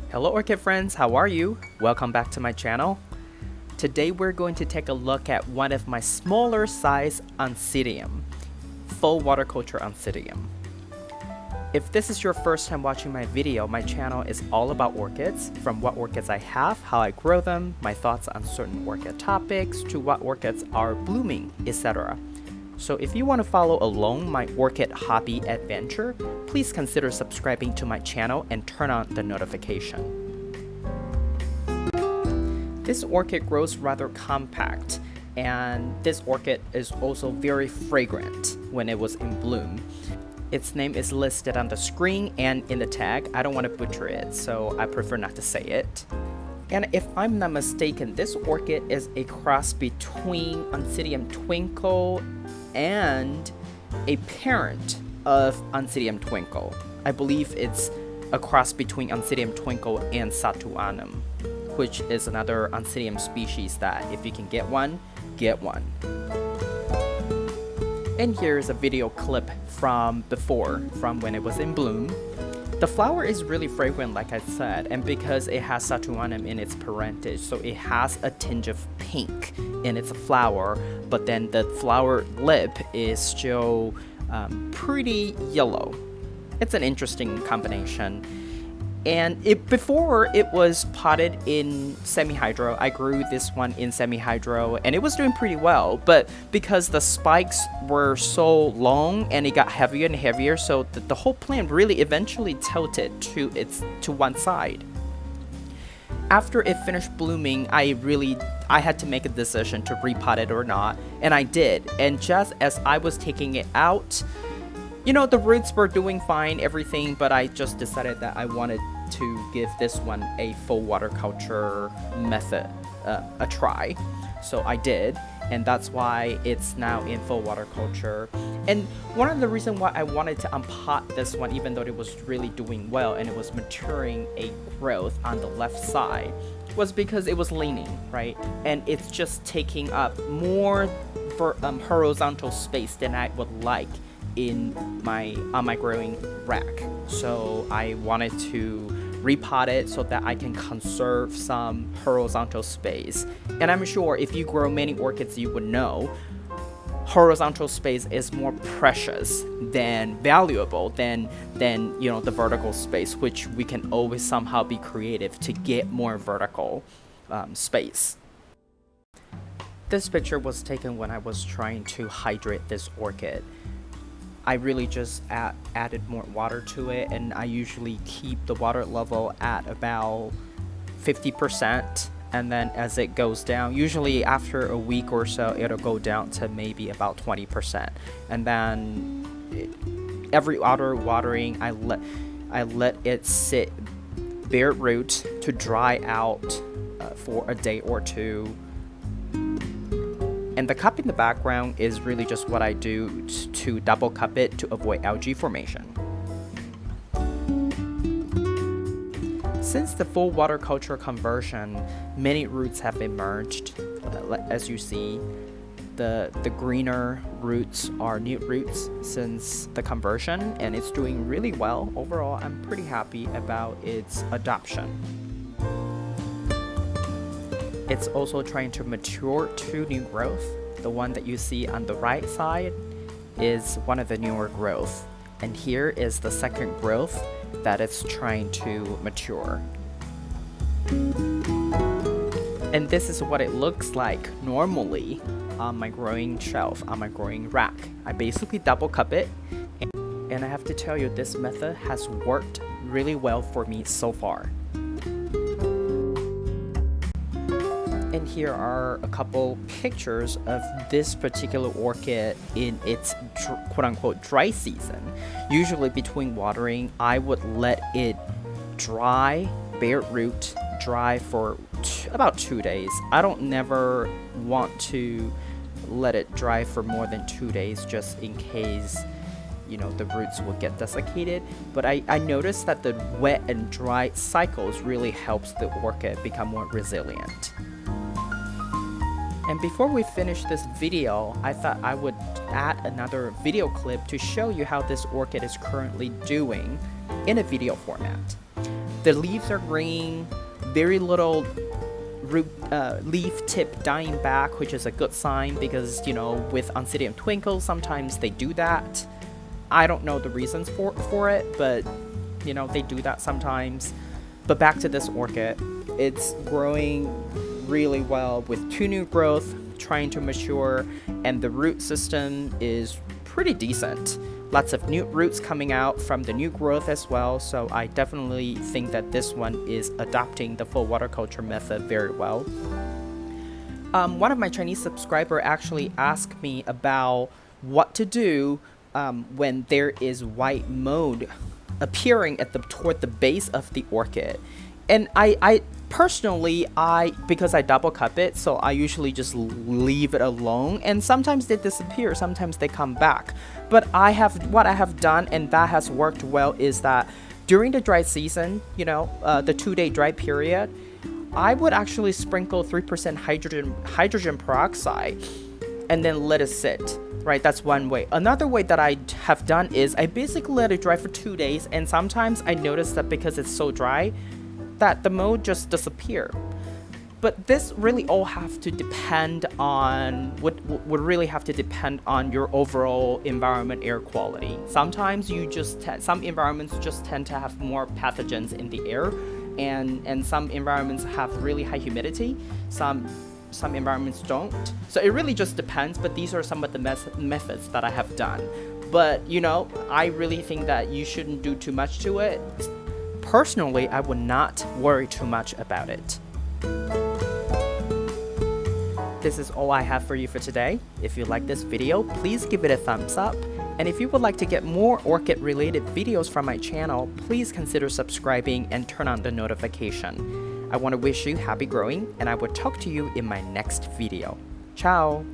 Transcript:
Hello Orchid friends, how are you? Welcome back to my channel. Today we're going to take a look at one of my smaller size Oncidium, full water culture Oncidium. If this is your first time watching my video, my channel is all about orchids, from what orchids I have, how I grow them, my thoughts on certain orchid topics, to what orchids are blooming, etc. So if you want to follow along my orchid hobby adventure, please consider subscribing to my channel and turn on the notification. This orchid grows rather compact, and this orchid is also very fragrant when it was in bloom. Its name is listed on the screen and in the tag. I don't want to butcher it, so I prefer not to say it. And if I'm not mistaken, this orchid is a cross between Oncidium Twinkle and a parent of Oncidium Twinkle. I believe it's a cross between Oncidium Twinkle and Satuanum, which is another Oncidium species that if you can get one, get one. And here's a video clip from before, from when it was in bloom. The flower is really fragrant, like I said, and because it has Satuanum in its parentage, so it has a tinge of pink in its flower, but then the flower lip is still pretty yellow. It's an interesting combination. And before it was potted in semi-hydro. I grew this one in semi-hydro and it was doing pretty well, but because the spikes were so long and it got heavier and heavier, so the whole plant really eventually tilted to one side. After it finished blooming, I had to make a decision to repot it or not, and I did. And just as I was taking it out, you know, the roots were doing fine, everything, but I just decided that I wanted to give this one a full water culture method a try. So I did, and that's why it's now in full water culture. And one of the reasons why I wanted to unpot this one, even though it was really doing well and it was maturing a growth on the left side, was because it was leaning, right? And it's just taking up more horizontal space than I would like on my growing rack. So I wanted to repot it so that I can conserve some horizontal space. And I'm sure if you grow many orchids, you would know horizontal space is more precious than valuable than you know, the vertical space, which we can always somehow be creative to get more vertical space. This picture was taken when I was trying to hydrate this orchid. I really just added more water to it, and I usually keep the water level at about 50%, and then as it goes down, usually after a week or so, it'll go down to maybe about 20%. And then every other watering, I let it sit bare root to dry out for a day or two. And the cup in the background is really just what I do to double cup it to avoid algae formation. Since the full water culture conversion, many roots have emerged. As you see, the greener roots are new roots since the conversion, and it's doing really well. Overall, I'm pretty happy about its adoption. It's also trying to mature two new growth. The one that you see on the right side is one of the newer growth. And here is the second growth that it's trying to mature. And this is what it looks like normally on my growing shelf, on my growing rack. I basically double cup it. And I have to tell you, this method has worked really well for me so far. And here are a couple pictures of this particular orchid in its quote-unquote dry season. Usually between watering, I would let it dry, bare root, dry for about 2 days. I don't never want to let it dry for more than 2 days just in case, you know, the roots will get desiccated. But I noticed that the wet and dry cycles really helps the orchid become more resilient. And before we finish this video, I thought I would add another video clip to show you how this orchid is currently doing in a video format. The leaves are green, very little root leaf tip dying back, which is a good sign because, you know, with Oncidium twinkle, sometimes they do that. I don't know the reasons for it, but, you know, they do that sometimes. But back to this orchid, it's growing really well with 2 new growth, trying to mature, and the root system is pretty decent. Lots of new roots coming out from the new growth as well, so I definitely think that this one is adopting the full water culture method very well. One of my Chinese subscribers actually asked me about what to do when there is white mold appearing toward the base of the orchid. And I personally, because I double cup it, so I usually just leave it alone, and sometimes they disappear, sometimes they come back. But what I have done, and that has worked well, is that during the dry season, you know, the 2-day dry period, I would actually sprinkle 3% hydrogen peroxide and then let it sit. Right, that's one way. Another way that I have done is I basically let it dry for 2 days, and sometimes I notice that because it's so dry that the mold just disappear. But this really all have to depend on would really have to depend on your overall environment air quality. Sometimes some environments just tend to have more pathogens in the air, and some environments have really high humidity. Some environments don't. So it really just depends, but these are some of the methods that I have done. But, you know, I really think that you shouldn't do too much to it. Personally, I would not worry too much about it. This is all I have for you for today. If you like this video, please give it a thumbs up. And if you would like to get more orchid related videos from my channel, please consider subscribing and turn on the notification. I want to wish you happy growing, and I will talk to you in my next video. Ciao!